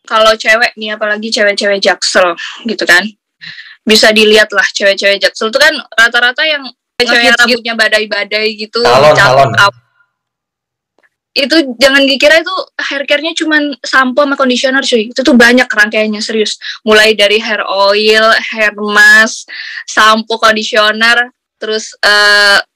kalau cewek nih, apalagi cewek-cewek Jaksel gitu kan, bisa dilihat lah cewek-cewek Jaksel tuh kan rata-rata yang cewek rambutnya badai-badai gitu, salon. Itu jangan dikira itu hair care-nya cuman sampo sama conditioner cuy. Itu tuh banyak rangkaiannya, serius. Mulai dari hair oil, hair mask, sampo, conditioner, terus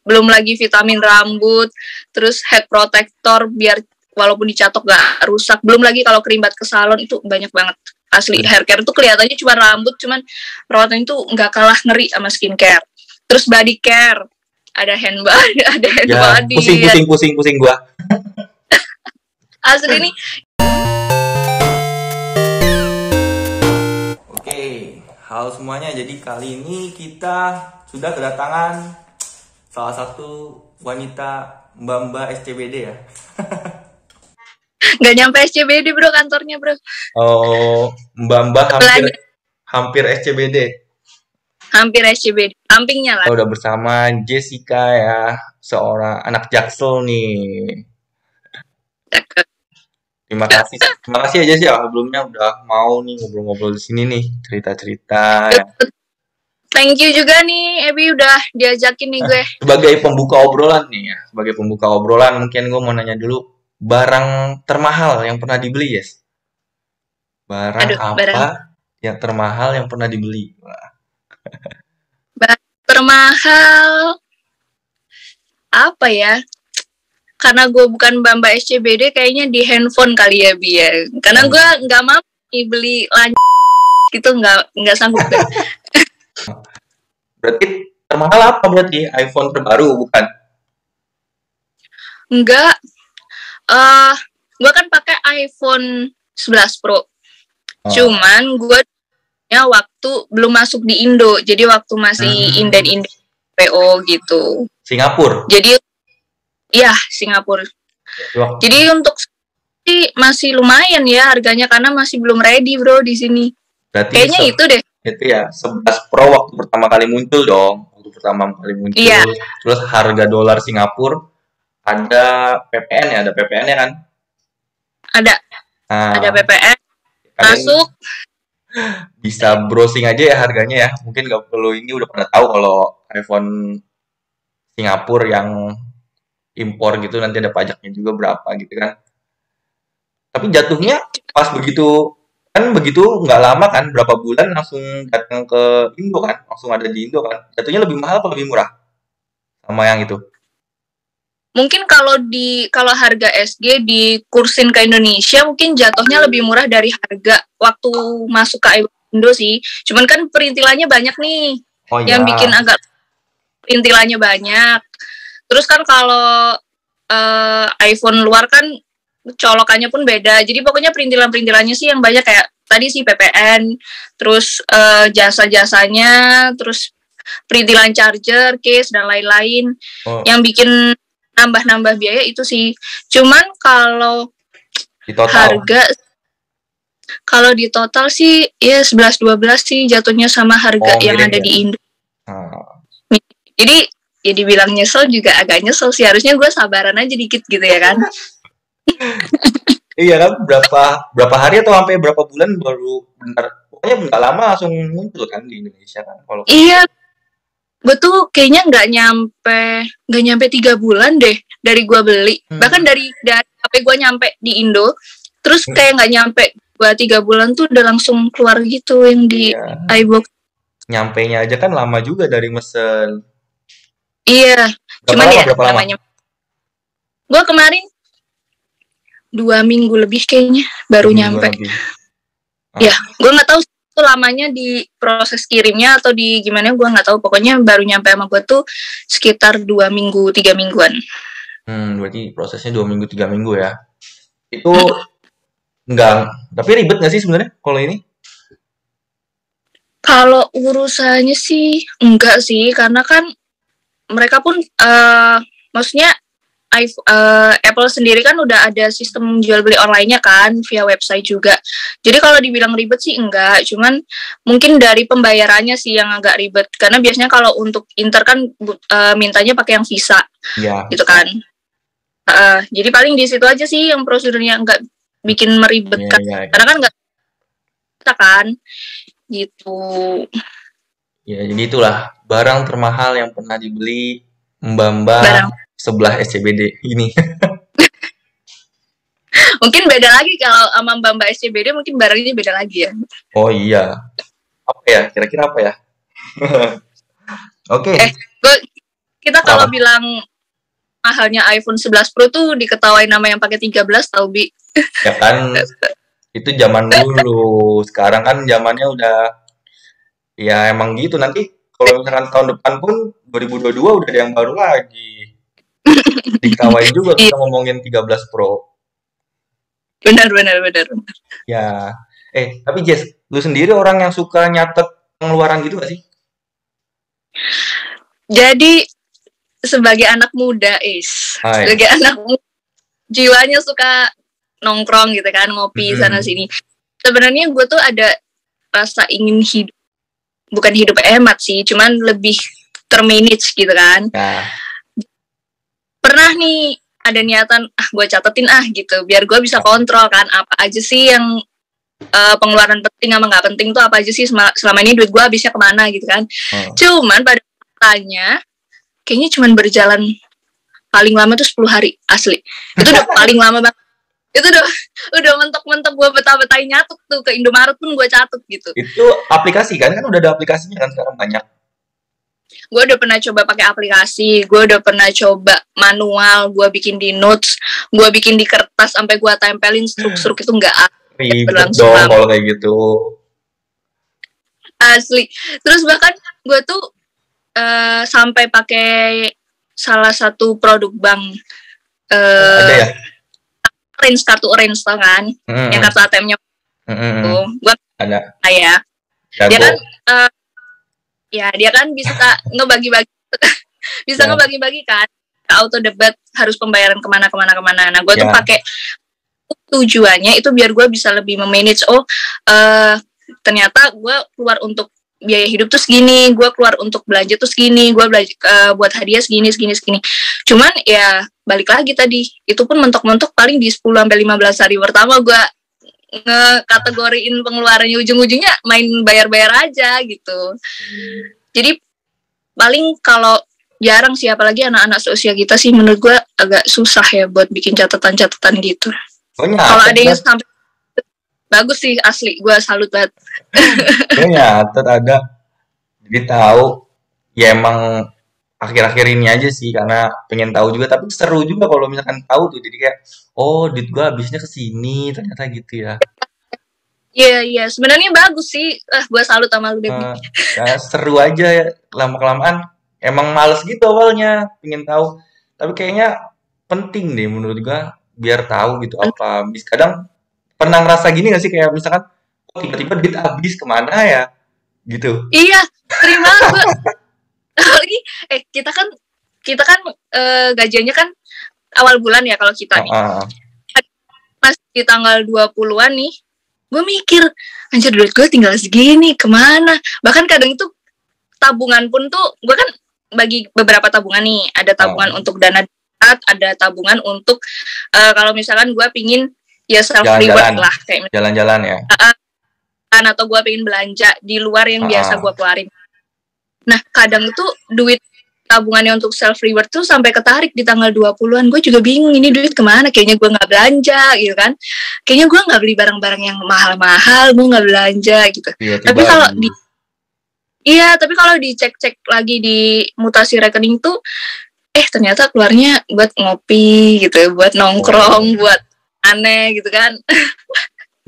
belum lagi vitamin rambut, terus head protector biar walaupun dicatok gak rusak. Belum lagi kalau kerimbat ke salon itu banyak banget. Asli hair care tuh kelihatannya cuma rambut, cuman perawatan itu nggak kalah ngeri sama skincare. Terus body care, ada hand body, ada hand body. Pusing gua. Asli nih. Oke, halo semuanya. Jadi kali ini kita sudah kedatangan salah satu wanita Mbak SCBD ya. Gak nyampe SCBD bro, kantornya bro. Oh, Mbak hampir SCBD. Hampir SCBD, sampingnya lah. Udah bersama Jessica ya, seorang anak Jaksel nih. Terima kasih aja sih ya sebelumnya udah mau nih ngobrol-ngobrol di sini nih, cerita-cerita. Ya. Thank you juga nih Ebi udah diajakin nih gue. Sebagai pembuka obrolan nih ya, mungkin gue mau nanya dulu, barang termahal yang pernah dibeli, Yes? Barang yang termahal yang pernah dibeli? Barang termahal apa ya? Karena gue bukan Mbak SCBD, kayaknya di handphone kali ya Bi ya. Karena gue nggak mau beli gitu, nggak sanggup deh. Berarti termahal apa berarti? iPhone terbaru bukan? Enggak. Gue kan pakai iPhone 11 Pro. Cuman gue waktu belum masuk di Indo. Jadi waktu masih inden PO gitu. Singapura. Jadi iya, Singapura. Jadi untuk masih lumayan ya harganya karena masih belum ready bro di sini. Berarti kayaknya itu deh. Itu ya 11 Pro waktu pertama kali muncul dong. Iya. Terus harga dolar Singapura ada PPN ya, kan? Ada PPN. Masuk. Bisa browsing aja ya harganya ya. Mungkin nggak perlu ini udah pada tahu kalau iPhone Singapura yang impor gitu nanti ada pajaknya juga berapa gitu kan. Tapi jatuhnya pas begitu nggak lama kan, berapa bulan langsung datang ke Indo kan, langsung ada di Indo kan. Jatuhnya lebih mahal atau lebih murah sama yang itu? Mungkin kalau harga SG dikursin ke Indonesia mungkin jatuhnya lebih murah dari harga waktu masuk ke Indo sih. Cuman kan perintilannya banyak nih. Yang bikin agak perintilannya banyak. Terus kan kalau iPhone luar kan colokannya pun beda. Jadi pokoknya perintilannya sih yang banyak kayak tadi sih PPN, terus jasa-jasanya, terus perintilan charger, case dan lain-lain. Yang bikin nambah-nambah biaya itu sih. Cuman kalau kalau di total sih ya 11-12 sih jatuhnya sama harga yang ada di Indo. Jadi ya dibilang nyesel juga agak nyesel sih. Harusnya gue sabaran aja dikit gitu ya kan. Iya kan, berapa hari atau sampai berapa bulan baru pokoknya nggak lama langsung muncul kan di Indonesia kan. Iya, gue tuh kayaknya nggak nyampe 3 bulan deh dari gue beli. Bahkan dari sampai gue nyampe di Indo, terus kayak nggak nyampe 2-3 bulan tuh udah langsung keluar gitu yang di iBox. Nyampenya aja kan lama juga dari mesen. Iya, cuman ya namanya. Gue kemarin 2 minggu lebih kayaknya baru nyampe. Ya, gue nggak tahu itu lamanya di proses kirimnya atau di gimana, gue nggak tahu. Pokoknya baru nyampe sama gue tuh sekitar 2 minggu 3 mingguan. Berarti prosesnya 2 minggu 3 minggu ya. Itu enggak, tapi ribet nggak sih sebenarnya kalau ini? Kalau urusannya sih enggak sih, karena kan mereka pun maksudnya Apple sendiri kan udah ada sistem jual beli online-nya kan via website juga. Jadi kalau dibilang ribet sih enggak, cuman mungkin dari pembayarannya sih yang agak ribet. Karena biasanya kalau untuk Inter kan mintanya pakai yang Visa, gitu kan. Jadi paling di situ aja sih yang prosedurnya enggak bikin meribetkan. Karena kan enggak kita kan, gitu. Ya, jadi itulah barang termahal yang pernah dibeli Mbak-mbak Barang sebelah SCBD ini. mungkin beda lagi kalau sama mbak-mbak SCBD, mungkin barangnya beda lagi ya. Oh iya, apa ya? Kira-kira apa ya? Oke, Gue kita kalau apa? bilang mahalnya iPhone 11 Pro tuh diketawain nama yang pakai 13 tau Bi. Ya kan itu zaman dulu. Sekarang kan zamannya udah ya emang gitu. Nanti kalau misalkan tahun depan pun 2022 udah ada yang baru lagi. Diketawain juga Iya, kita ngomongin 13 Pro. benar benar benar. Ya. Tapi Jess, lu sendiri orang yang suka nyatet pengeluaran gitu gak sih? Jadi sebagai anak muda Hai. sebagai anak muda, jiwanya suka nongkrong gitu kan, ngopi sana Mm-mm. sini. Sebenarnya gue tuh ada rasa ingin hidup, bukan hidup hemat sih, cuman lebih termanage gitu kan. Ya, Pernah nih ada niatan gue catetin gitu biar gue bisa kontrol kan apa aja sih yang pengeluaran penting sama nggak penting tuh apa aja sih selama ini duit gue habisnya kemana gitu kan. hmm. Cuman pada tanya kayaknya cuman berjalan paling lama tuh 10 hari asli. Itu udah paling lama banget. Itu udah mentok-mentok gue betah-betahin nyatuk tuh ke Indomaret pun gue catet gitu. Itu aplikasi kan? Kan udah ada aplikasinya kan sekarang banyak. Gue udah pernah coba pakai aplikasi, gue udah pernah coba manual, gue bikin di notes, gue bikin di kertas sampai gue tempelin struk-struk itu nggak Ribet berlangsung dong lama kalau kayak gitu. asli. Terus bahkan gue tuh sampai pakai salah satu produk bank, Oh, ada eh ya? kartu orange tau kan, yang Mm-mm. kartu ATM-nya Mm-mm. tuh, gue Ada. ya, dia kan Jago. dia kan bisa ngebagi-bagi bisa Ya, ngebagi-bagi kan auto debit harus pembayaran kemana. Nah gue tuh ya. pakai tujuannya itu biar gue bisa lebih memanage. Ternyata gue keluar untuk biaya hidup tuh segini, gue keluar untuk belanja tuh segini, gue belanja buat hadiah segini. Cuman ya balik lagi tadi, itu pun mentok-mentok paling di 10-15 hari pertama gue ngekategoriin pengeluarannya, ujung-ujungnya main bayar-bayar aja gitu. Jadi paling kalau jarang sih, apalagi anak-anak seusia kita sih, menurut gue agak susah ya buat bikin catatan-catatan gitu. Gue Kalau nyatet ada yang kan? sampai bagus sih, asli gue salut banget. Gue nyatet ada. Jadi tahu. Ya emang akhir-akhir ini aja sih karena pengen tahu juga. Tapi seru juga kalau misalkan tahu tuh. Jadi kayak, oh duit gue habisnya ke sini. Ternyata gitu ya. Iya, sebenarnya bagus sih. Gue salut sama lu Debi. Eh, ya seru aja ya. Lama-kelamaan. Emang males gitu awalnya. Pengen tahu. Tapi kayaknya penting deh menurut gue. Biar tahu gitu apa. Kadang pernah ngerasa gini gak sih kayak misalkan oh, tiba-tiba duit habis kemana ya gitu. Iya, sering banget gue. Apalagi kita kan gajiannya kan awal bulan ya kalau kita nih. Heeh. Pas di tanggal 20-an nih, gue mikir, anjir duit gue tinggal segini, kemana? Bahkan kadang itu tabungan pun tuh, gue kan bagi beberapa tabungan nih. Ada tabungan Heeh. untuk dana darurat, ada tabungan untuk kalau misalkan gue pingin ya self reward Jalan-jalan, lah, kayak jalan-jalan ya. misalkan, atau gue pengen belanja di luar yang biasa Heeh. gue keluarin. Nah, kadang tuh duit tabungannya untuk self reward tuh sampai ketarik di tanggal 20-an. Gue juga bingung ini duit kemana, kayaknya gue nggak belanja gitu kan. Kayaknya gue nggak beli barang-barang yang mahal-mahal, gue nggak belanja gitu. Tapi Tiba-tiba kalau habis. tapi kalau dicek-cek lagi di mutasi rekening tuh, ternyata keluarnya buat ngopi gitu, buat Oh, nongkrong, buat aneh gitu kan.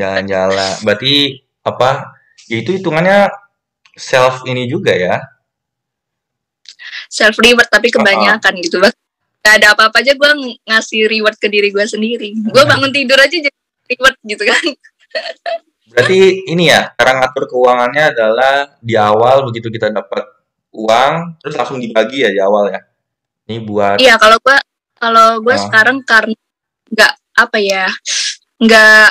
jalan-jalan. Berarti apa? Ya itu hitungannya self ini juga ya. Self reward tapi Heeh. kebanyakan gitu. Gak ada apa-apa aja gue ngasih reward ke diri gue sendiri. Gue bangun tidur aja jadi reward gitu kan. Berarti ini ya, cara ngatur keuangannya adalah di awal begitu kita dapat uang, terus langsung dibagi ya di awal ya. Ini buat Iya, kalau gue eh, sekarang karena nggak apa ya, nggak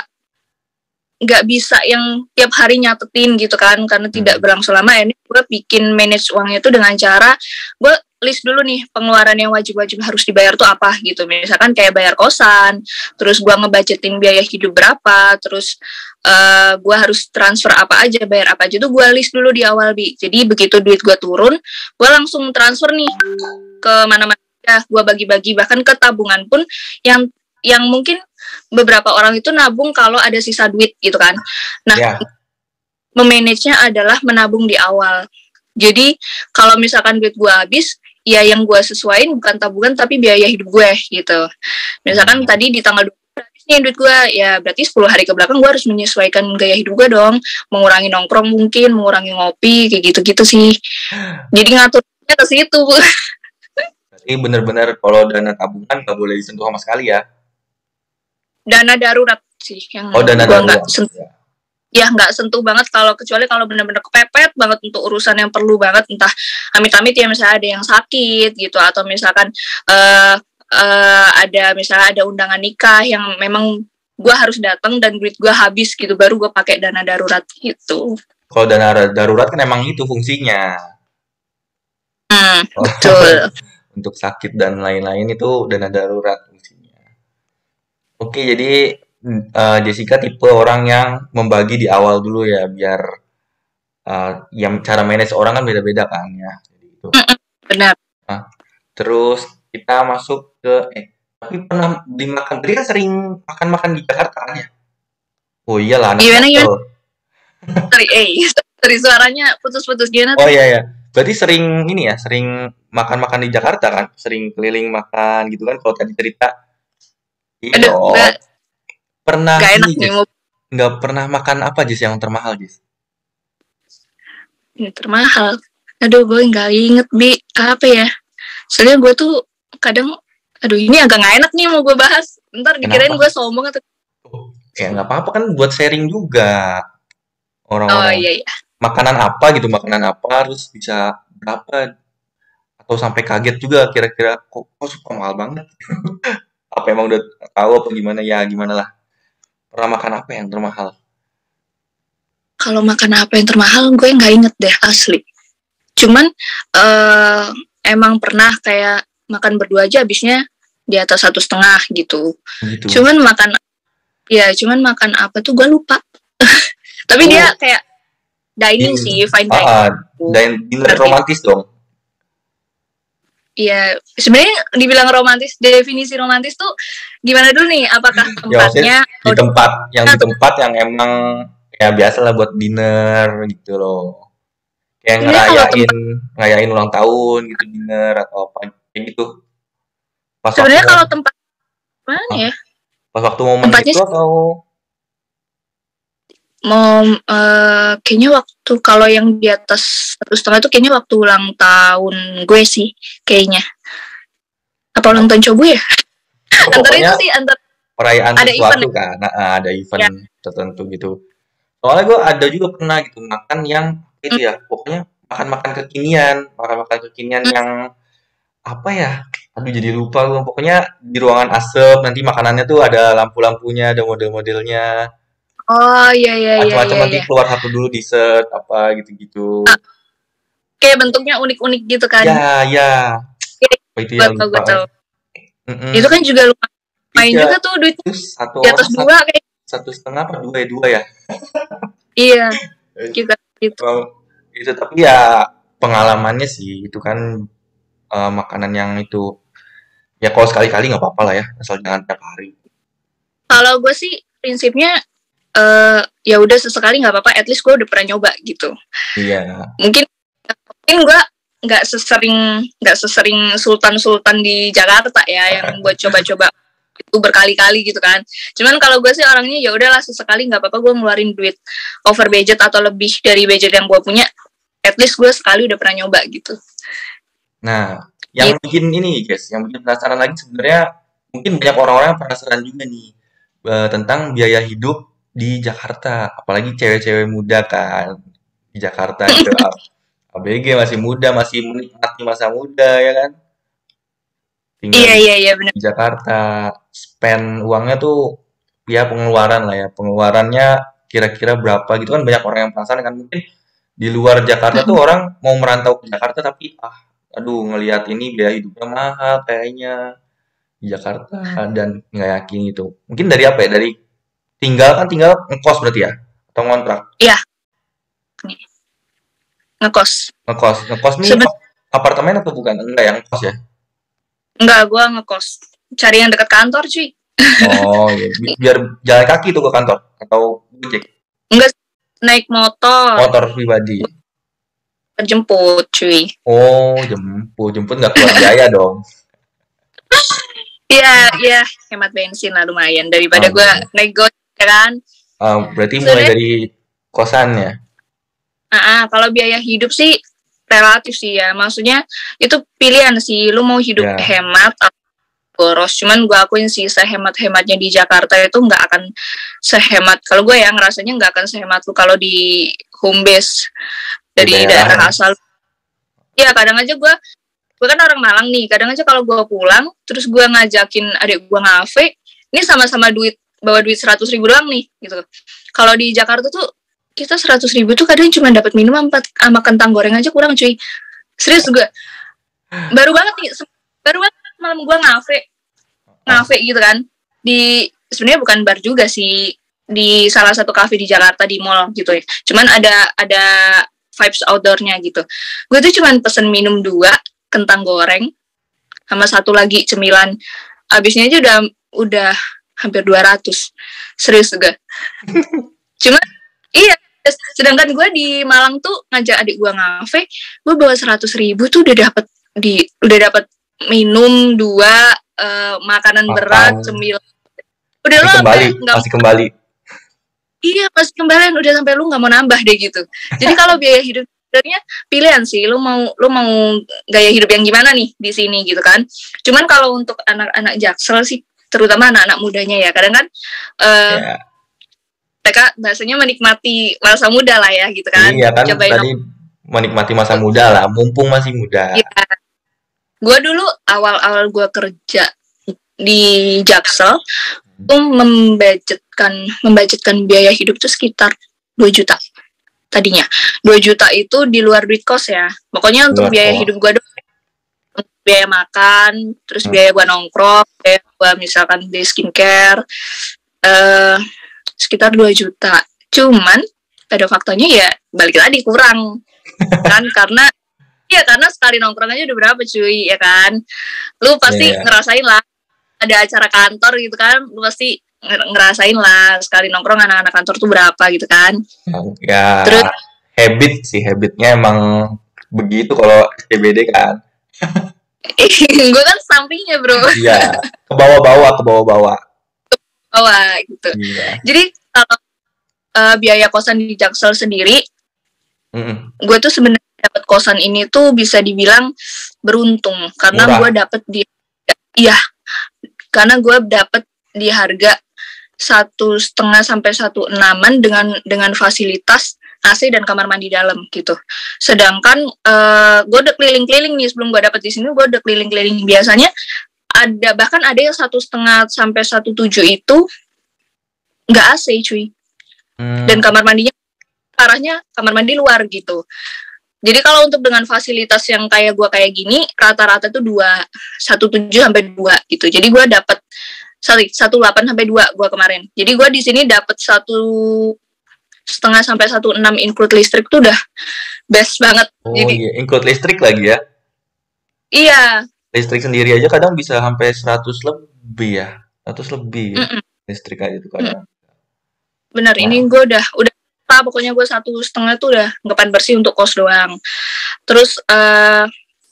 nggak bisa yang tiap hari nyatetin gitu kan, karena tidak berlangsung lama. Ini gue bikin manage uangnya itu dengan cara gue list dulu nih pengeluaran yang wajib-wajib harus dibayar tuh apa gitu. Misalkan kayak bayar kosan, terus gue ngebudgetin biaya hidup berapa, terus gue harus transfer apa aja, bayar apa aja tuh gue list dulu di awal, Bi. Jadi begitu duit gue turun, gue langsung transfer nih ke mana-mana. Gue bagi-bagi, bahkan ke tabungan pun yang mungkin beberapa orang itu nabung kalau ada sisa duit gitu kan. Nah, memanage-nya adalah menabung di awal. Jadi kalau misalkan duit gue habis, ya yang gue sesuaiin bukan tabungan tapi biaya hidup gue gitu. Misalkan tadi di tanggal 20 habis nih duit gue, ya berarti 10 hari ke belakang gue harus menyesuaikan gaya hidup gue dong. Mengurangi nongkrong mungkin, mengurangi ngopi, kayak gitu-gitu sih. Jadi ngaturnya ke situ. Berarti bener-bener kalau dana tabungan nggak boleh disentuh sama sekali ya? Dana darurat sih yang dana gue darurat. Nggak sentuh banget, kecuali kalau benar-benar kepepet banget untuk urusan yang perlu banget, entah amit-amit ya misalnya ada yang sakit gitu, atau misalkan ada undangan nikah yang memang gue harus datang dan duit gue habis gitu, baru gue pakai dana darurat gitu. Kalau dana darurat kan emang itu fungsinya. Betul. Untuk sakit dan lain-lain itu dana darurat fungsinya. Oke, jadi Jessica tipe orang yang membagi di awal dulu ya, biar yang cara manage orang kan beda-beda kan ya. Jadi itu. Benar. Nah, terus kita masuk ke tapi pernah dimakan tadi kan sering makan-makan di Jakarta kan ya? Oh iyalah anak Jakarta. Sorry, suaranya putus-putus gimana? Oh iya. Berarti sering ini ya, sering makan-makan di Jakarta kan? Sering keliling makan gitu kan kalau tadi cerita. Iya. Pernah gak enak ini, nih. Nggak pernah makan apa, Jis, yang termahal, Jis? Ini termahal. Aduh, gue nggak inget, Bi. Apa ya? Soalnya gue tuh kadang, aduh ini agak nggak enak nih mau gue bahas. Ntar dikirain gue sombong atau... Ya nggak apa-apa kan buat sharing juga. Orang-orang. Oh iya. Makanan apa gitu, makanan apa harus bisa berapa. Atau sampai kaget juga kira-kira kok suka mahal banget. Apa emang udah tahu apa gimana ya, gimana lah. Pernah makan apa yang termahal? Kalau makan apa yang termahal gue nggak inget deh asli. Cuman emang pernah kayak makan berdua aja habisnya di atas 1,5 gitu. Cuman makan apa tuh gue lupa. Tapi dia kayak dining sih, fine dining. Dinner romantis dong. Iya, sebenarnya dibilang romantis, definisi romantis tuh gimana dulu nih? Apakah tempatnya di tempat yang emang ya biasa lah buat dinner gitu loh. Kayak ngerayain ulang tahun gitu, dinner atau apa kayak gitu. Sebenarnya kalau tempat mana ya? Pas waktu momen itu atau kayaknya waktu kalau yang di atas 1,5 itu kayaknya waktu ulang tahun gue sih kayaknya. Apa ulang tahun cowok ya? Antara itu sih, perayaan sesuatu kan, ada event tertentu gitu. Soalnya gue ada juga pernah gitu makan yang itu ya, pokoknya makan kekinian yang apa ya? Aduh jadi lupa gue. Pokoknya di ruangan asap nanti makanannya tuh ada lampu-lampunya, ada model-modelnya. Oh iya. Macam-macam nanti keluar satu dulu dessert apa gitu-gitu. Kayak bentuknya unik-unik gitu kan? Ya. Itu yang lupa. Itu kan juga lumayan juga tuh duitnya. Di atas 2 kayak. 1,5 per 2 ya? Iya. Juga gitu. Itu tapi ya pengalamannya sih itu kan makanan yang itu ya kalau sekali-kali nggak apa-apa lah ya, asal jangan tiap hari. Kalau gue sih prinsipnya ya udah sesekali nggak apa-apa, at least gue udah pernah nyoba gitu. Iya. Mungkin gue nggak sesering sultan di Jakarta ya yang buat coba-coba itu berkali-kali gitu kan. Cuman kalau gue sih orangnya ya udahlah sesekali nggak apa-apa gue ngeluarin duit over budget atau lebih dari budget yang gue punya, at least gue sekali udah pernah nyoba gitu. Nah, yang bikin ini guys, yang bikin penasaran lagi sebenarnya mungkin banyak orang-orang yang penasaran juga nih tentang biaya hidup di Jakarta, apalagi cewek-cewek muda kan di Jakarta gitu. ABG masih muda, masih menikmati masa muda ya kan. Tinggal iya benar. Di Jakarta, spend uangnya tuh ya pengeluarannya kira-kira berapa gitu kan banyak orang yang penasaran kan mungkin di luar Jakarta tuh orang mau merantau ke Jakarta tapi aduh ngelihat ini biaya hidupnya mahal kayaknya di Jakarta dan nggak yakin gitu. Mungkin dari apa ya? Dari tinggal ngekos berarti ya? Atau ngontrak? Iya, nih, ngekos. Ngekos nih Seben apartemen atau bukan? Enggak ya ngekos ya? Enggak, gue ngekos. Cari yang dekat kantor, cuy. Oh iya, biar jalan kaki tuh ke kantor atau gojek? Enggak, naik motor. Motor pribadi. Jemput, cuy. Oh, jemput nggak keluar biaya dong. Iya, iya, hemat bensin lah lumayan daripada Oh, gue iya. naik gojek ya kan. Berarti mulai Sebenarnya, dari kosan ya? kalau biaya hidup sih relatif sih ya. Maksudnya itu pilihan sih. Lu mau hidup Ya, hemat atau boros. Cuman gue akuin sih sehemat-hematnya di Jakarta itu nggak akan sehemat. Kalau gue ya ngerasanya nggak akan sehemat lu kalau di home base di dari daerah daerah ya. asal. Ya kadang aja gue kan orang Malang nih. Kadang aja kalau gue pulang, terus gue ngajakin adik gue ngafe, ini sama-sama bawa duit 100.000 doang nih, gitu. Kalau di Jakarta tuh kita 100.000 tuh kadang cuma dapat minum sama kentang goreng aja kurang cuy. Serius gue. Baru banget nih, baru banget malam gue Ah, ngafe gitu kan. Sebenarnya bukan bar juga sih, di salah satu kafe di Jakarta di mall gitu ya. Cuman ada vibes outdoornya gitu. Gue tuh cuman pesen minum 2 kentang goreng sama satu lagi cemilan. Abisnya aja udah hampir 200. Serius juga. Cuma iya, sedangkan gue di Malang tuh ngajak adik gue ngafe, gue bawa 100.000 tuh udah dapat minum 2, makanan makan berat, cemilan. Udah pasti lo sampai kembali, nggak, pasti kembali. iya pas kembalian udah sampai lu nggak mau nambah deh gitu. Jadi kalau biaya hidup sebenarnya pilihan sih, lu mau gaya hidup yang gimana nih di sini gitu kan. Cuman kalau untuk anak-anak Jaksel sih, terutama anak-anak mudanya ya, kadang kan Ya, mereka bahasanya menikmati masa muda lah ya gitu kan. iya kan Cobain tadi menikmati masa muda lah, mumpung masih muda. ya. Gue dulu awal-awal gue kerja di Jaksel tuh membudgetkan biaya hidup tuh sekitar 2 juta tadinya. 2 juta itu di luar duit kos ya. Pokoknya untuk Luar biaya kok. hidup gue, biaya makan, terus Hmm. biaya gue nongkrong, biaya gue misalkan di skincare, eh sekitar 2 juta. Cuman pada faktanya ya balik lagi kurang kan, karena sekali nongkrong aja udah berapa cuy ya kan. Lu Iya, pasti ya. ngerasain lah, ada acara kantor gitu kan, lu pasti ngerasain lah sekali nongkrong anak-anak kantor tuh berapa gitu kan. Ya, Terus habitnya emang begitu kalau SCBD kan. gue kan sampingnya bro, Iya, ke bawah-bawah, ke bawah-bawah. bawah gitu. Iya. Jadi kalau biaya kosan di Jaksel sendiri, Mm-mm. gue tuh sebenarnya dapat kosan ini tuh bisa dibilang beruntung karena gue Murah. dapet iya, karena gue dapet di harga 1,5 sampai 1,6 dengan fasilitas AC dan kamar mandi dalam gitu. Sedangkan gue udah keliling-keliling nih sebelum gue dapet di sini, gue udah keliling-keliling. Biasanya bahkan ada yang 1,5 sampai 1,7 itu nggak AC cuy, dan Hmm. kamar mandinya arahnya kamar mandi luar gitu. Jadi kalau untuk dengan fasilitas yang kayak gue kayak gini, rata-rata tuh 1,7 sampai 2 gitu. Jadi gue dapet 1,8 sampai 2 gue kemarin. Jadi gue di sini dapet 1,5 sampai 1,6 include listrik tuh udah best banget. Oh Jadi iya, include listrik lagi ya. iya, Listrik sendiri aja kadang bisa sampai 100 lebih ya. 100 lebih ya. mm-mm, Listrik aja tuh mm-mm, kadang. bener. Ini Nah, gue udah pokoknya gue 1,5 tuh udah ngepan bersih untuk kos doang. Terus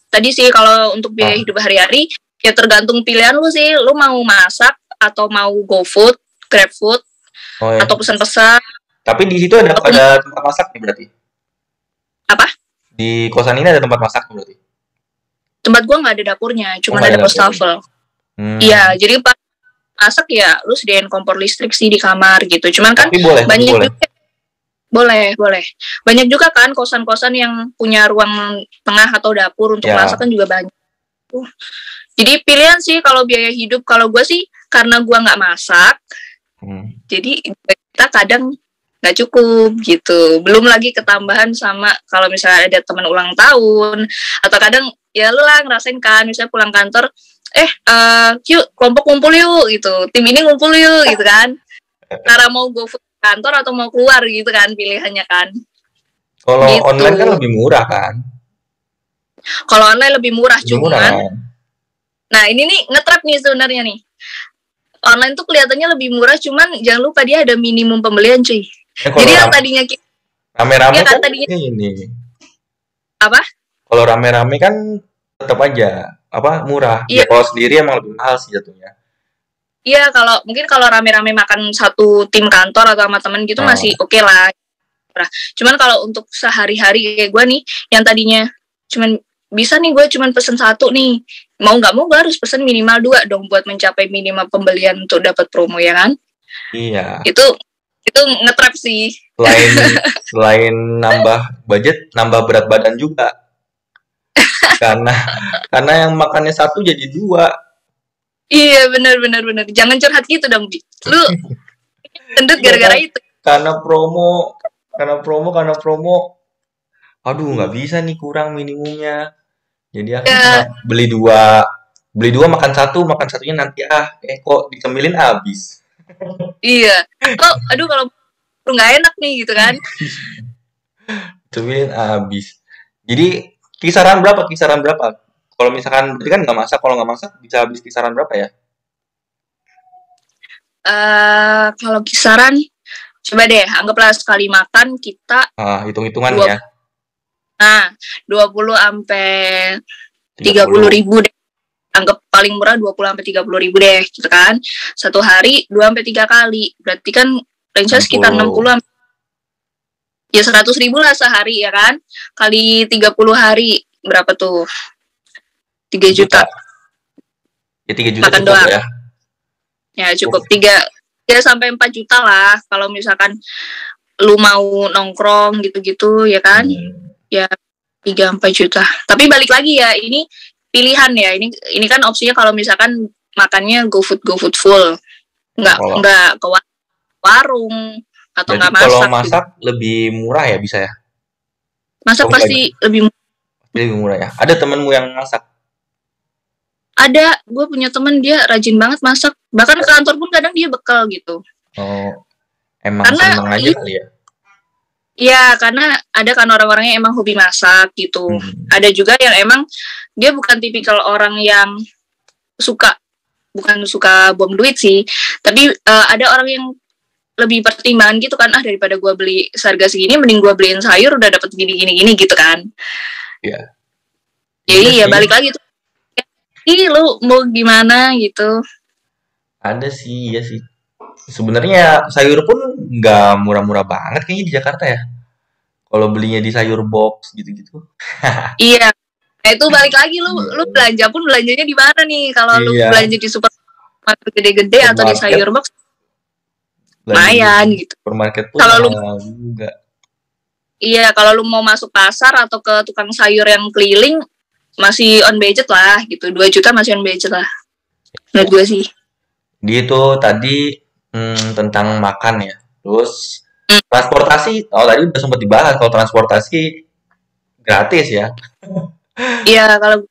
tadi sih kalau untuk biaya ah, hidup hari-hari ya tergantung pilihan lu sih. Lu mau masak atau mau GoFood, GrabFood, oh ya. atau pesan-pesan Tapi di situ ada tempat masak nih berarti. apa? Di kosan ini ada tempat masak nih berarti. Tempat gue nggak ada dapurnya, Oh cuma nggak ada ada dapur. wastafel. Hmm. Iya, jadi pas masak ya lu sediain kompor listrik sih di kamar gitu. Cuman kan Tapi banyak boleh. juga, boleh. Banyak juga kan kosan-kosan yang punya ruang tengah atau dapur untuk masak Ya. kan juga banyak. Jadi pilihan sih kalau biaya hidup. Kalau gue sih karena gue nggak masak, Hmm. jadi kita kadang nggak cukup gitu. Belum lagi ketambahan sama kalau misalnya ada teman ulang tahun atau kadang ya lu lah ngerasain kan, misalnya pulang kantor, yuk kelompok kumpul yuk gitu, tim ini ngumpul yuk gitu kan. Cara mau go food kantor atau mau keluar gitu kan pilihannya kan. Kalau Gitu. online kan lebih murah kan? Kalau online lebih murah, Lebih murah cuman kan? nah ini nih nge-trap nih sebenarnya nih. Online tuh kelihatannya lebih murah, cuman jangan lupa dia ada minimum pembelian cuy. Kalau Jadi yang tadinya kita rame-rame ya kan kan tadinya ini. apa? Kalau rame-rame kan tetap aja apa murah. Ya Iya, kalau sendiri emang lebih mahal sih jatuhnya. iya kalau mungkin kalau rame-rame makan satu tim kantor atau sama temen gitu Nah, masih oke lah. Cuman kalau untuk sehari-hari kayak gue nih, yang tadinya cuman bisa nih gue cuman pesen satu nih, mau nggak mau gue harus pesen minimal 2 dong buat mencapai minimal pembelian untuk dapat promo ya kan? iya. Itu nge-trap sih. Selain selain nambah budget, nambah berat badan juga. Karena yang makannya satu jadi dua. Iya benar. Jangan curhat gitu dong, Bi. Lu gendut Iya gara-gara kan? itu. Karena promo, karena promo. Aduh, nggak bisa nih kurang minimumnya. Jadi akhirnya Ya, beli dua makan satu, makan satunya nanti kok dicemilin habis. iya. Atau aduh kalau lu nggak enak nih gitu kan. Cemilin habis. Jadi kisaran berapa? Kisaran berapa? Kalau misalkan berarti kan nggak masak, kalau nggak masak bisa habis kisaran berapa ya? Kalau kisaran coba deh anggaplah sekali makan kita Hitung-hitungan dua ya. nah 20 sampai 30 30. ribu deh. Anggap paling murah 20 sampai 30 ribu deh gitu kan. Satu hari 2 sampai 3 kali. Berarti kan range sekitar 60 ya 100 ribu lah sehari ya kan. Kali 30 hari berapa tuh? 3 juta. Ya 3 juta Makan cukup doang. ya. Ya cukup 3 sampai 4 juta lah kalau misalkan lu mau nongkrong gitu-gitu ya kan. Ya 3 4 juta. Tapi balik lagi ya, ini pilihan ya. Ini kan opsinya kalau misalkan makannya GoFood full. Kalau Enggak ke warung atau berarti enggak kalau masak gitu. masak lebih murah ya bisa ya? Masak Oh enggak, pasti lebih lebih murah ya. Ada temenmu yang masak? ada. Gue punya temen dia rajin banget masak. Bahkan ke kantor pun kadang dia bekal gitu. Oh, emang Karena seneng aja kali ya. iya, karena ada kan orang-orang yang emang hobi masak gitu. Ada juga yang emang dia bukan tipikal orang yang suka, bukan suka buang duit sih, tapi ada orang yang lebih pertimbangan gitu kan, daripada gue beli seharga segini, mending gue beliin sayur udah dapet gini gitu kan. Iya. Jadi Iya ya sih. balik lagi tuh, lu mau gimana gitu. Ada sih, iya sih. Sebenarnya sayur pun nggak murah-murah banget kayaknya di Jakarta ya. Kalau belinya di sayur box gitu-gitu. Iya, nah itu balik lagi lu belanja pun belanjanya di mana nih? Kalau lu Iya, belanja di supermarket gede-gede atau di supermarket, sayur box, belanja di lumayan gitu. supermarket pun Kalau lu mahal juga. Iya, kalau lu mau masuk pasar atau ke tukang sayur yang keliling masih on budget lah gitu. 2 juta masih on budget lah. Menurut gue sih. Di itu tadi tentang makan ya. Terus transportasi, tadi udah sempat dibahas kalau transportasi gratis ya. Iya, kalau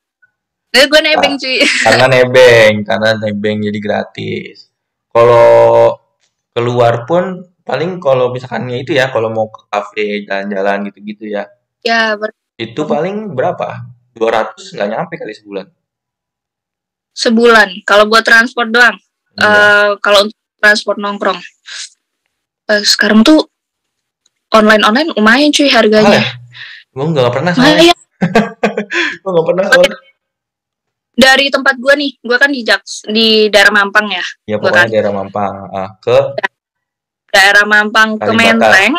gue Nah, nebeng cuy. karena nebeng jadi gratis. Kalau keluar pun paling kalau misalkannya itu ya, kalau mau ke kafe jalan-jalan gitu-gitu ya, Ya, itu paling berapa? 200 nggak nyampe kali sebulan. sebulan. Kalau buat transport doang. Iya. Kalau untuk transport nongkrong. Sekarang tuh online lumayan cuy Mahal harganya. ya? Gue nggak pernah soalnya. Lumayan. Gue nggak pernah soalnya. Dari tempat gue nih, gue kan di daerah Mampang ya. Ya Gue pokoknya kan daerah Mampang. Ke daerah Mampang ke Kalibata. Menteng.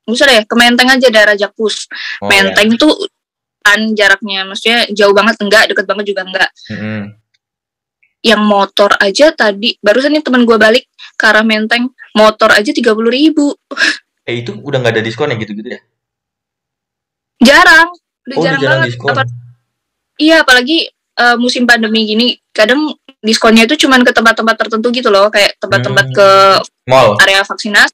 Bisa deh, ke Menteng aja daerah Jakpus. Oh ya. Menteng tuh kan jaraknya, maksudnya jauh banget enggak, deket banget juga enggak. Yang motor aja tadi, barusan nih teman gue balik ke arah Menteng, motor aja 30 ribu. Itu udah nggak ada diskon ya gitu-gitu ya? Jarang, udah Oh, udah jarang jarang banget. diskon. Iya, apalagi musim pandemi gini, kadang diskonnya itu cuman ke tempat-tempat tertentu gitu loh, kayak tempat-tempat ke Mall. area vaksinasi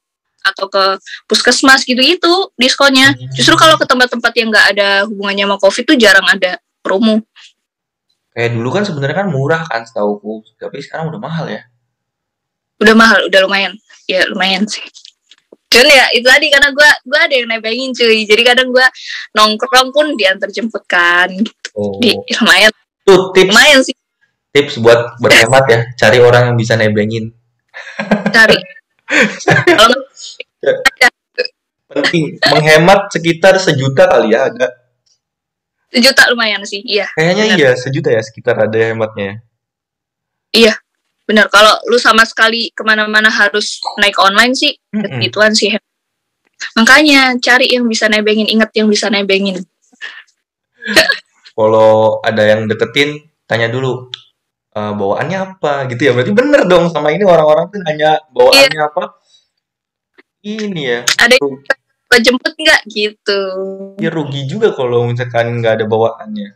atau ke puskesmas gitu-gitu diskonnya. Justru kalau ke tempat-tempat yang nggak ada hubungannya sama COVID tuh jarang ada promo. Kayak dulu kan sebenarnya kan murah kan setauku, tapi sekarang udah mahal ya. Udah mahal, udah lumayan. Ya lumayan sih. Cuman ya itu tadi karena gue ada yang nebengin cuy. Jadi kadang gue nongkrong pun diantar jemput kan. Oh. Lumayan. Tuh Lumayan sih. tips buat berhemat ya, cari orang yang bisa nebengin. Cari. Kalau Penting menghemat sekitar 1 juta kali ya ada. 1 juta lumayan sih, iya. Kayaknya Bener. iya 1 juta ya sekitar ada hematnya ya. Iya, benar. Kalau lu sama sekali kemana-mana harus naik online sih, gituan sih. Makanya cari yang bisa nebengin, ingat yang bisa nebengin. Kalau ada yang deketin, tanya dulu bawaannya apa gitu ya. Berarti bener dong sama ini orang-orang tuh nanya bawaannya apa. Ini ya. Ada yang gue jemput nggak gitu. Ya rugi juga kalau misalkan nggak ada bawaannya.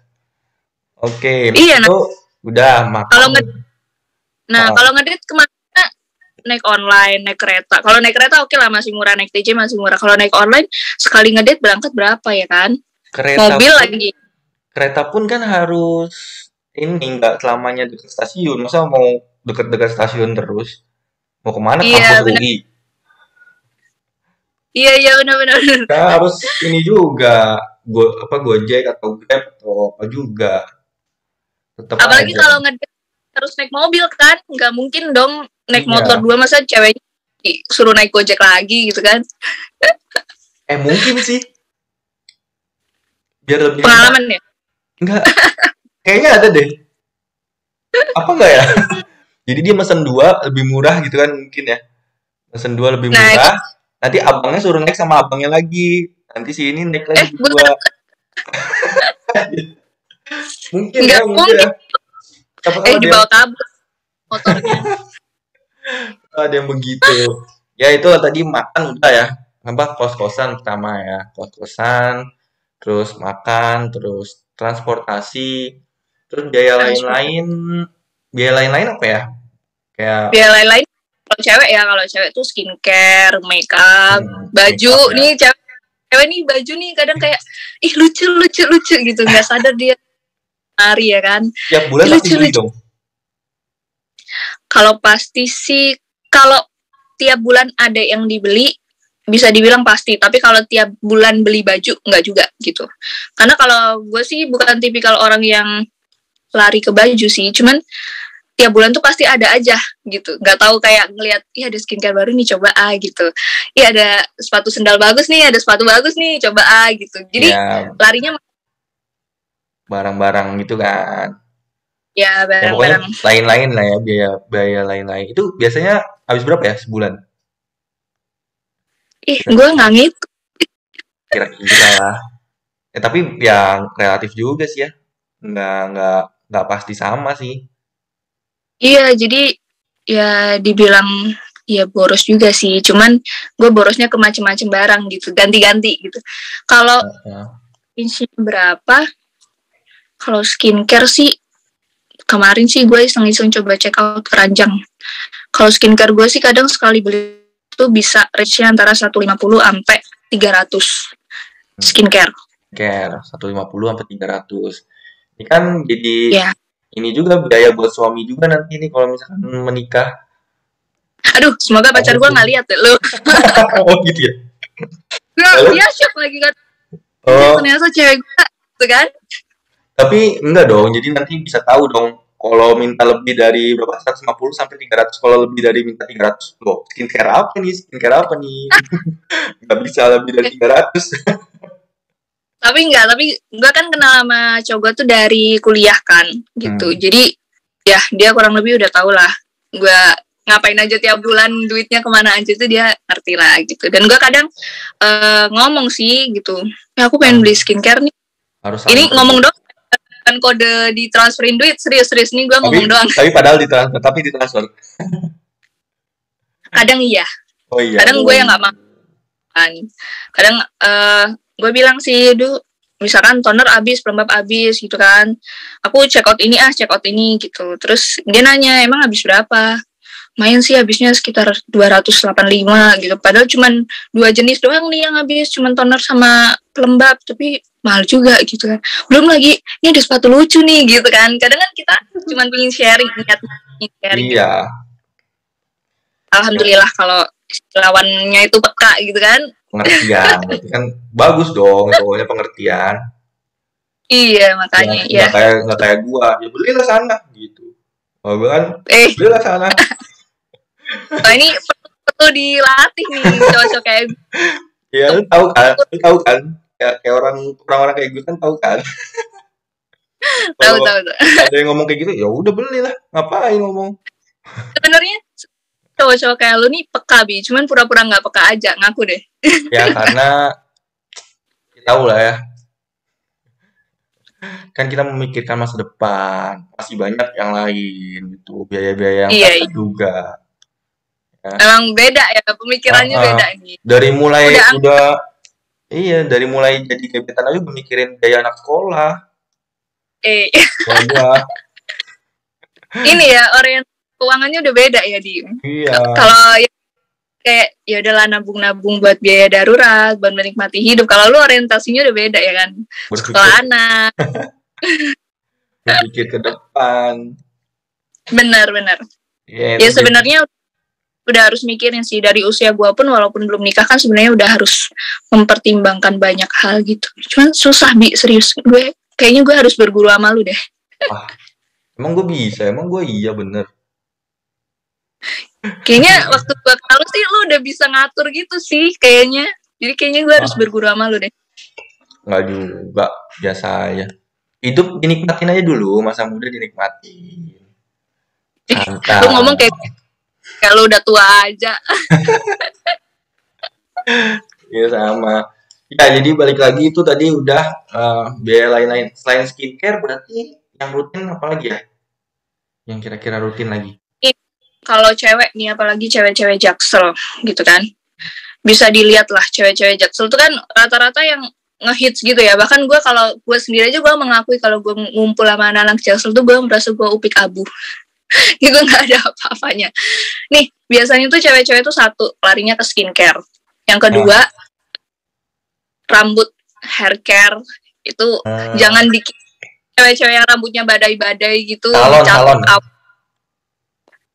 Oke, Iya, itu udah makan. Kalau ngedate kemana? Naik online, naik kereta. Kalau naik kereta oke lah masih murah, naik TJ masih murah. Kalau naik online sekali ngedate berangkat berapa ya kan? Mobil lagi. Kereta pun kan harus ini nggak selamanya dekat stasiun. Masa mau dekat-dekat stasiun terus? Mau kemana? Iya, Kampus UI? Iya benar. Kan harus ini juga, Gojek atau Grab atau apa juga. Tetap apalagi aja. kalau ngedate harus naik mobil kan, nggak mungkin dong naik Iya. motor 2, masa ceweknya suruh naik Gojek lagi gitu kan. Mungkin sih biar lebih pengalaman ya. Enggak, kayaknya ada deh. Apa enggak ya? Jadi dia mesen 2 lebih murah gitu kan mungkin ya. Mesen 2 lebih murah. Nanti abangnya suruh naik sama abangnya lagi. Nanti si ini naik lagi berdua. Mungkin nggak ya, mungkin ya. Dibawa kabur motornya. Ada yang begitu. Ya itu tadi makan udah ya. Apa kos-kosan pertama ya. Kos-kosan, terus makan, terus transportasi, terus biaya lain-lain apa ya? Kayak biaya lain-lain kalau cewek tuh skincare, makeup, baju makeup, nih cewek nih baju nih kadang kayak ih lucu gitu, nggak sadar dia hari ya kan. Tiap bulan pasti beli dong. Kalau pasti sih, kalau tiap bulan ada yang dibeli bisa dibilang pasti, tapi kalau tiap bulan beli baju nggak juga gitu. Karena kalau gue sih bukan tipikal orang yang lari ke baju sih, cuman tiap bulan tuh pasti ada aja gitu. Nggak tahu kayak ngelihat, iya ada skincare baru nih coba gitu. Iya ada sepatu sendal bagus nih, ada sepatu bagus nih coba gitu. Jadi ya, larinya barang-barang gitu kan. Ya barang-barang. Ya, lain-lain lah ya, biaya lain-lain. Itu biasanya habis berapa ya sebulan? Gue nggak ngitung. Kira-kira lah. Ya tapi yang relatif juga sih ya. Nggak pasti sama sih. Iya, jadi ya dibilang ya boros juga sih. Cuman gue borosnya ke macam-macam barang gitu, ganti-ganti gitu. Kalau isinya berapa? Kalau skincare sih kemarin sih gue iseng-iseng coba check out keranjang. Kalau skincare gue sih kadang sekali beli tuh bisa range-nya antara 150 sampai 300 skincare. Skincare 150 sampai 300. Ini kan jadi ini juga biaya buat suami juga nanti nih kalau misalkan menikah. Aduh, semoga pacar gue nggak lihat lo. Oh gitu ya. Dia shock lagi kan. Ternyata cewek gue gitu kan. Tapi enggak dong, jadi nanti bisa tahu dong kalau minta lebih dari berapa 150 sampai 300, kalau lebih dari minta 300 loh, skincare apa nih nggak bisa lebih dari 300. tapi gue kan kenal sama cowok tuh dari kuliah kan gitu. Jadi ya dia kurang lebih udah tau lah gue ngapain aja tiap bulan, duitnya kemana aja tuh dia ngerti lah gitu. Dan gue kadang ngomong sih gitu, ya aku pengen beli skincare nih. Harus ini ngomong dong, kan kode ditransferin duit, serius nih gue ngomong doang. Tapi padahal ditransfer. Kadang iya. Oh iya. Kadang gue yang nggak mau. Kadang gue bilang sih, misalkan toner habis, pelembab habis gitu kan. Aku check out ini gitu. Terus dia nanya, emang habis berapa? main sih habisnya sekitar 285 gitu. Padahal cuman 2 jenis doang nih yang habis, cuman toner sama pelembab, tapi mahal juga gitu kan. Belum lagi ini ada sepatu lucu nih gitu kan. Kadang kan kita cuman pengen sharing, niat sharing gitu. Iya, Alhamdulillah kalau lawannya itu peka gitu kan. pengertian. Berarti kan bagus dong cowoknya pengertian. Iya Ya, makanya ya. nggak kayak gua. Ya belilah sana gitu. Kalau gua kan Eh, belilah sana. ini perlu dilatih nih cowok-cowok kayak Ya lu tahu kan. Kayak orang-orang kayak gue kan tahu kan. tahu Kalau tahu tuh. ada yang ngomong kayak gitu, ya udah belilah. Ngapain ngomong? Sebenarnya cowok-cowok kayak lu nih peka bi, cuman pura-pura nggak peka aja, ngaku deh. Ya karena kita tahu lah ya. Kan kita memikirkan masa depan. Masih banyak yang lain gitu. Biaya-biaya yang Iya, tak iya. terduga. Ya. Emang beda ya, pemikirannya Heeh. beda nih. Dari mulai Udah dari mulai jadi gebetan aja udah mikirin biaya anak sekolah. eh Gua. ini ya orientasi keuangannya udah beda ya di. Iya. Kalau ya, kayak ya udahlah nabung-nabung buat biaya darurat, buat menikmati hidup. Kalau lu orientasinya udah beda ya kan. Berpikir Sekolah anak, berpikir ke depan. benar-benar. Ya, Ya itu sebenarnya udah harus mikirin sih dari usia gua pun walaupun belum nikah kan sebenarnya udah harus mempertimbangkan banyak hal gitu. Cuman susah bi, serius. Kayaknya gue harus berguru sama lu deh. wah, emang gue bisa, emang gue iya bener. Kayaknya waktu gue kalau sih lu udah bisa ngatur gitu sih kayaknya. Jadi kayaknya gue harus Wah, berguru sama lu deh. nggak juga, biasa aja. Hidup dinikmatin aja dulu, masa muda dinikmatin. Lu ngomong Santai. kayak lu udah tua aja. Ya sama. Ya, jadi balik lagi itu tadi udah biaya lain-lain. Selain skincare berarti yang rutin apa lagi ya? Yang kira-kira rutin lagi. Kalau cewek nih apalagi cewek-cewek jaksel gitu kan. Bisa dilihat lah cewek-cewek jaksel itu kan rata-rata yang ngehits gitu ya. Bahkan gue kalau gue sendiri aja gue mengakui kalau gue ngumpul sama anak-anak jaksel tuh gue merasa gue upik abu. Itu nggak ada apa-apanya. Nih biasanya tuh cewek-cewek tuh satu larinya ke skincare. Yang kedua Nah, rambut, hair care itu jangan dikit. Cewek-cewek yang rambutnya badai-badai gitu salon, dicatok salon.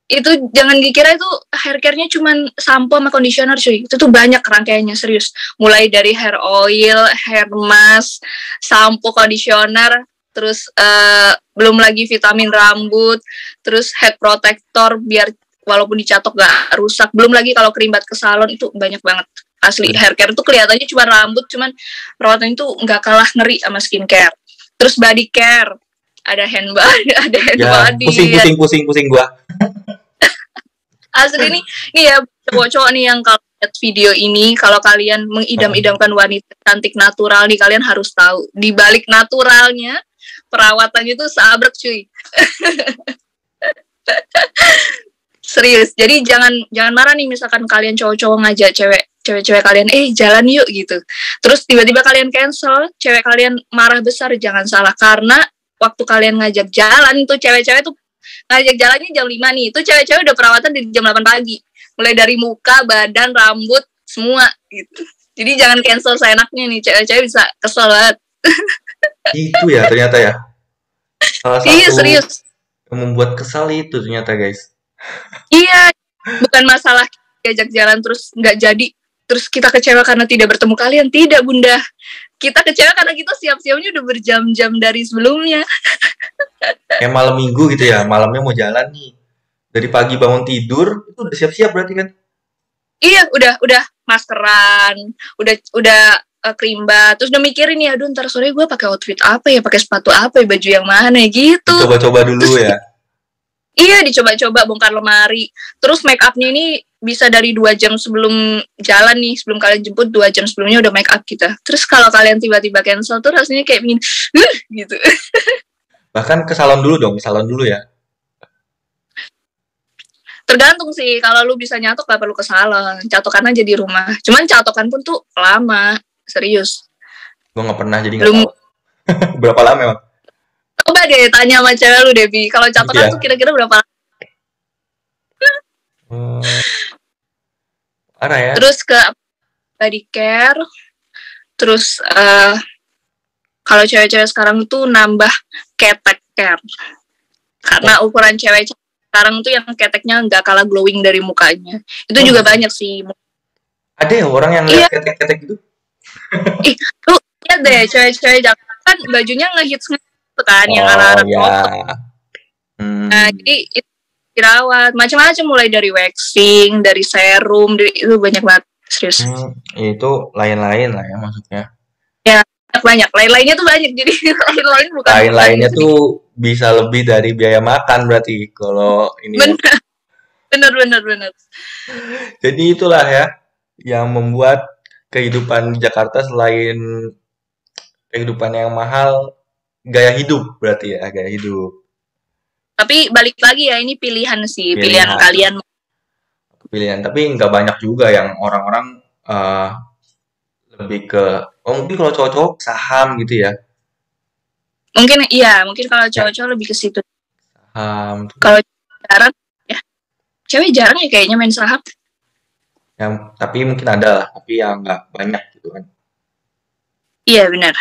itu jangan dikira itu hair care-nya cuman sampo sama conditioner cuy. Itu tuh banyak rangkaiannya serius. Mulai dari hair oil, hair mask, sampo, conditioner, terus belum lagi vitamin rambut, terus head protector biar walaupun dicatok gak rusak. Belum lagi kalau kerimbat ke salon itu banyak banget. Asli hair care itu kelihatannya cuma rambut, cuman perawatan itu nggak kalah ngeri sama skincare. Terus body care, ada hand body, ada hand Ya, body. pusing gua. Asli nih ya cowok-cowok nih yang kalau lihat video ini, kalau kalian mengidam-idamkan wanita cantik natural nih, kalian harus tahu di balik naturalnya perawatannya itu sabrek cuy. Serius. Jadi jangan marah nih misalkan kalian cowok-cowok ngajak cewek-cewek kalian jalan yuk gitu. Terus tiba-tiba kalian cancel, cewek kalian marah besar, jangan salah karena waktu kalian ngajak jalan tuh cewek-cewek tuh ngajak jalannya jam 5 nih. Itu cewek-cewek udah perawatan dari jam 8 pagi. Mulai dari muka, badan, rambut, semua gitu. Jadi jangan cancel seenaknya nih. Cewek-cewek bisa kesel banget. Itu ya ternyata ya. Salah Iya, satu serius. yang membuat kesal itu ternyata guys. Iya, bukan masalah diajak jalan terus nggak jadi. Terus kita kecewa karena tidak bertemu kalian. Tidak, Bunda. Kita kecewa karena kita siap-siapnya udah berjam-jam dari sebelumnya. Kayak malam minggu gitu ya, malamnya mau jalan nih. Dari pagi bangun tidur, itu udah siap-siap berarti kan? Iya, udah maskeran, udah kerimbat, terus udah mikirin ya, aduh ntar sore gue pakai outfit apa ya, pakai sepatu apa ya, baju yang mana gitu. Coba-coba dulu Terus, ya. iya dicoba-coba bongkar lemari. Terus make upnya ini bisa dari 2 jam sebelum jalan nih, sebelum kalian jemput 2 jam sebelumnya udah make up kita. Terus kalau kalian tiba-tiba cancel tuh rasanya kayak ingin gitu. Bahkan ke salon dulu dong, salon dulu ya. Tergantung sih, kalau lu bisa nyatok gak perlu ke salon, catokan aja di rumah. Cuman catokan pun tuh lama, serius. Gue nggak pernah jadi nggak Belum. tahu. Berapa lama emang? Coba deh tanya sama cewek lu Debbie, kalau catokan Iya. tuh kira-kira berapa lama? Oh, parah ya. Terus ke body care, terus kalau cewek-cewek sekarang tuh nambah ketek care. Karena ukuran cewek sekarang tuh yang keteknya nggak kalah glowing dari mukanya. Itu Oh, juga banyak sih. ada ya orang yang lihat Iya, ketek-ketek gitu? ih, lu lihat deh cewek-cewek Jakarta kan bajunya ngehits gitu kan, yang Oh ala-ala crop top. ya. Nah, Hmm, jadi itu dirawat macam-macam mulai dari waxing, dari serum, dari, itu banyak banget serius. hmm, itu lain-lain lah ya maksudnya. Ya, banyak. Lain-lainnya tuh banyak. Jadi lain-lain bukan Lain-lainnya sedikit. tuh bisa lebih dari biaya makan berarti kalau ini ya. Bener, bener, bener, bener. Jadi itulah ya yang membuat kehidupan di Jakarta selain kehidupan yang mahal, gaya hidup berarti ya, gaya hidup. Tapi balik lagi ya, ini pilihan sih, pilihan Pilihan, kalian. pilihan. Tapi nggak banyak juga yang orang-orang eh, lebih ke, oh mungkin kalau cowok-cowok saham gitu ya. Mungkin iya, mungkin kalau Ya, cowok-cowok lebih ke situ. saham. Kalau jarang, ya cewek jarang ya kayaknya main saham. Yang, tapi mungkin ada lah, tapi ya nggak banyak gitu kan. Iya benar.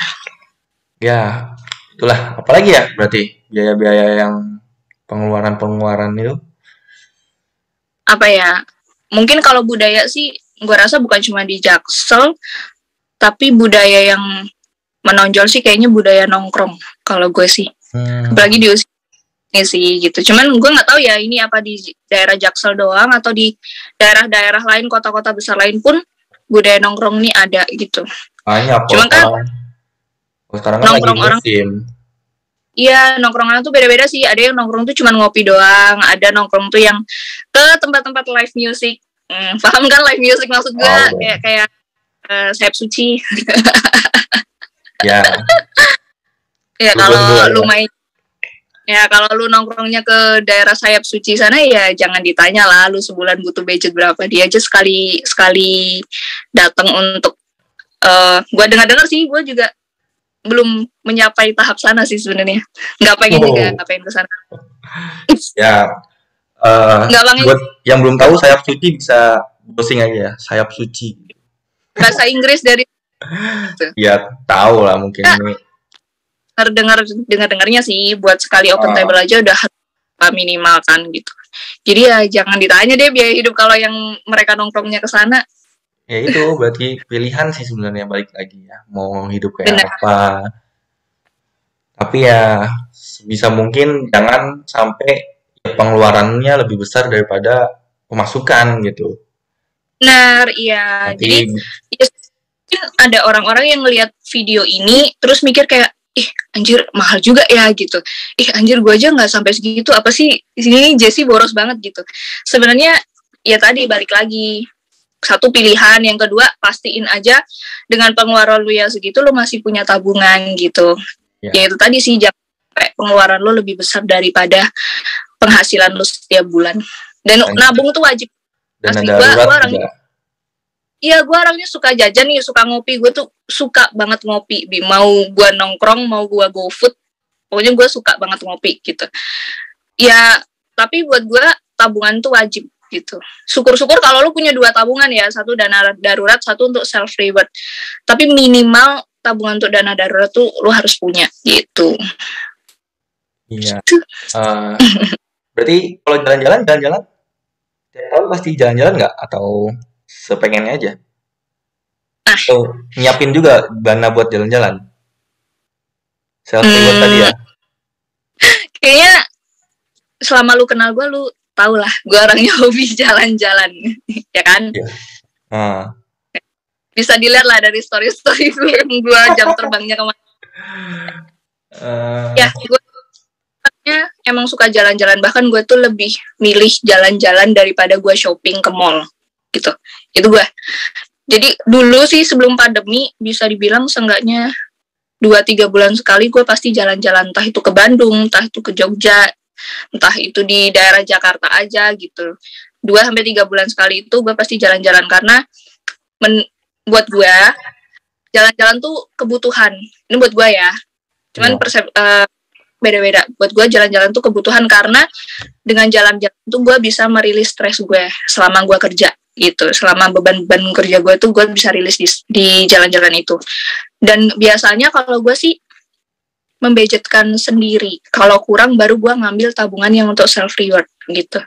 Ya, itulah. Apalagi ya berarti biaya-biaya yang pengeluaran-pengeluaran itu. Apa ya? Mungkin kalau budaya sih, gue rasa bukan cuma di Jaksel, tapi budaya yang menonjol sih kayaknya budaya nongkrong. Kalau gue sih, Hmm, apalagi di usia ini sih gitu. Cuman gue nggak tahu ya ini apa di daerah Jaksel doang atau di daerah-daerah lain, kota-kota besar lain pun budaya nongkrong ini ada gitu. banyak kok Cuman kan sekarang. Oh, sekarang kan lagi nongkrong orang, musim. iya nongkrong orang tuh beda-beda sih. Ada yang nongkrong tuh cuma ngopi doang, ada nongkrong tuh yang ke tempat-tempat live music. Paham kan live music maksud gue, Wow, dong. kayak Sayap Suci. Ya, Ya gue kalau lah lu ya. main, ya kalau lu nongkrongnya ke daerah Sayap Suci sana ya jangan ditanya lah lu sebulan butuh budget berapa. Dia aja sekali sekali datang untuk gue dengar-dengar sih, gue juga belum mencapai tahap sana sih sebenarnya. Nggak pengen juga, Oh, nggak pengen ke sana. ya. eh Nggak pengen. Buat yang belum tahu sayap suci bisa browsing aja ya, sayap suci. Bahasa Inggris dari itu. Ya tahu lah mungkin Ya, ini. dengarnya sih buat sekali open eh, table aja udah minimal kan gitu. Jadi ya jangan ditanya deh biaya hidup kalau yang mereka nongkrongnya ke sana. Ya itu berarti pilihan sih sebenarnya balik lagi ya. Mau hidup kayak Benar. apa. Tapi ya bisa mungkin jangan sampai ya pengeluarannya lebih besar daripada pemasukan gitu. Benar, iya. Nanti Jadi ya, mungkin ada orang-orang yang ngelihat video ini terus mikir kayak ih anjir mahal juga ya gitu. Ih anjir gue aja nggak sampai segitu, apa sih di sini Jessie boros banget gitu. Sebenarnya ya tadi balik lagi, satu pilihan, yang kedua pastiin aja dengan pengeluaran lu ya segitu lu masih punya tabungan gitu. Ya ya itu tadi sih, jangan sampai pengeluaran lu lebih besar daripada penghasilan lu setiap bulan. Dan dan nabung tuh wajib. dana Asli gue darurat orangnya, juga. iya gue orangnya suka jajan nih, suka ngopi. Gue tuh suka banget ngopi. Mau gue nongkrong, mau gue go food, pokoknya gue suka banget ngopi gitu. Ya, tapi buat gue tabungan tuh wajib gitu. Syukur-syukur kalau lu punya 2 tabungan ya, satu dana darurat, satu untuk self reward. Tapi minimal tabungan untuk dana darurat tuh lu harus punya gitu. Iya. Eh, Berarti kalau jalan-jalan tiap tahun pasti jalan-jalan nggak atau sepengennya aja? Nah, Atau nyiapin juga dana buat jalan-jalan? Self reward tadi hmm, ya? kayaknya selama lu kenal gue, lu tau lah gue orangnya hobi jalan-jalan. Ya kan? Iya. Nah, Bisa dilihat lah dari story-story gue jam terbangnya kemana. Ya, eh, gue emang suka jalan-jalan. Bahkan gue tuh lebih milih jalan-jalan daripada gue shopping ke mall gitu. Itu gue. Jadi dulu sih sebelum pandemi bisa dibilang seenggaknya 2-3 bulan sekali gue pasti jalan-jalan, entah itu ke Bandung, entah itu ke Jogja, entah itu di daerah Jakarta aja gitu. 2-3 bulan sekali itu gue pasti jalan-jalan karena buat gue jalan-jalan tuh kebutuhan. Ini buat gue ya. Cuman ya. beda-beda. Buat gue jalan-jalan tuh kebutuhan, karena dengan jalan-jalan tuh gue bisa merilis stres gue selama gue kerja gitu. Selama beban-beban kerja gue tuh gue bisa rilis di jalan-jalan itu. Dan biasanya kalau gue sih membudgetkan sendiri. Kalau kurang baru gue ngambil tabungan yang untuk self reward gitu.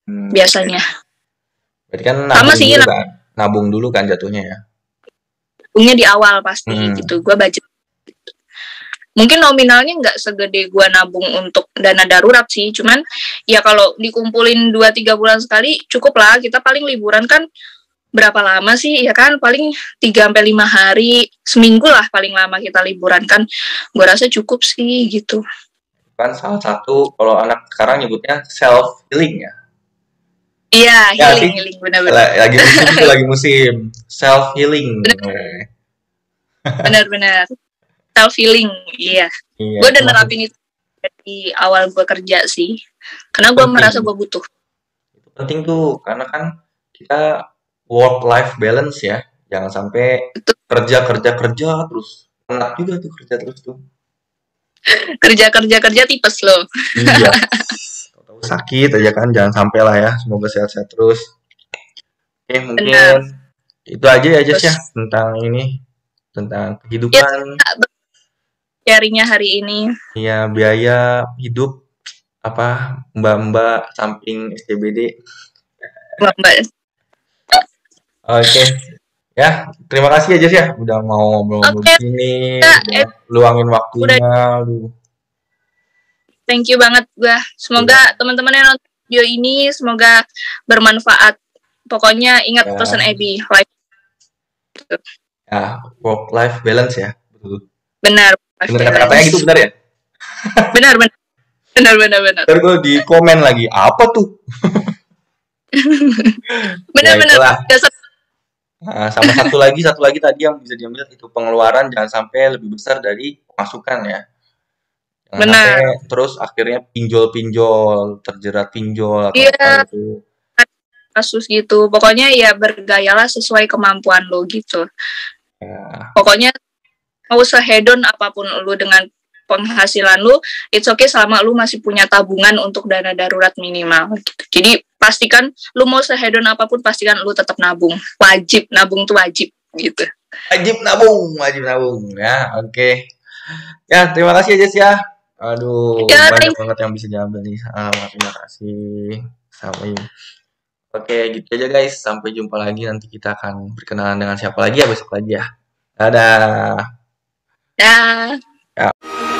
Biasanya. Berarti kan Sama nabung sih, dulu kan? Nabung dulu kan jatuhnya ya. nabungnya di awal pasti gitu. Gue budget. Mungkin nominalnya nggak segede gue nabung untuk dana darurat sih. Cuman ya kalau dikumpulin 2-3 bulan sekali cukup lah. Kita paling liburan kan berapa lama sih ya kan? Paling 3-5 hari, seminggu lah paling lama kita liburan kan. Gue rasa cukup sih gitu. Kan salah satu kalau anak sekarang nyebutnya self healing ya. Iya, Ya sih. healing benar-benar. Lagi musim itu lagi musim self healing. Benar-benar. Self healing, iya. Iya, Gue itu udah nerapin itu dari awal gue kerja sih. Karena gue merasa gue butuh. Itu penting tuh, karena kan kita work life balance ya. Jangan sampai Betul. kerja terus. Enak juga tuh kerja terus tuh. Kerja tipes loh. Iya. Tahu sakit aja kan, jangan sampai lah ya. Semoga sehat-sehat terus. Oke, mungkin Benar. itu aja ya Jess ya Terus tentang ini, tentang ya, kehidupan, sharingnya hari ini. ya biaya hidup apa mbak-mbak samping SCBD. Mbak. Oke. Ya, terima kasih ya Jess ya udah mau ngobrol-ngobrol Oke, di sini, Kak, udah luangin udah waktunya. Aduh. thank you banget gue. Semoga Iya. teman-teman yang nonton video ini semoga bermanfaat. Pokoknya ingat Ya, pesan Abby, life. ya work life balance ya. Betul. Benar, life Bener kata-katanya balance. gitu benar ya? Benar. Ntar gue di komen lagi, apa tuh? Ya Benar. itulah. Nah, sama satu lagi tadi yang bisa diambil itu pengeluaran jangan sampai lebih besar dari pemasukan ya. Jangan sampai Benar. terus akhirnya pinjol, terjerat pinjol atau Iya, apa gitu. kasus gitu. Pokoknya ya bergayalah sesuai kemampuan lo gitu. Ya, Pokoknya mau sehedon apapun lu dengan penghasilan lu, it's okay selama lu masih punya tabungan untuk dana darurat minimal gitu. Jadi pastikan lu mau sehedon apapun, pastikan lu tetap nabung. Wajib, nabung tuh wajib gitu. wajib nabung ya. Oke. Ya, terima kasih ya Jess ya. Aduh, Ya, banyak thank banget yang bisa diambil nih. Terima kasih. Sampai. Oke, gitu aja guys. Sampai jumpa lagi. Nanti kita akan berkenalan dengan siapa lagi ya besok lagi ya. Dadah. you. Ya.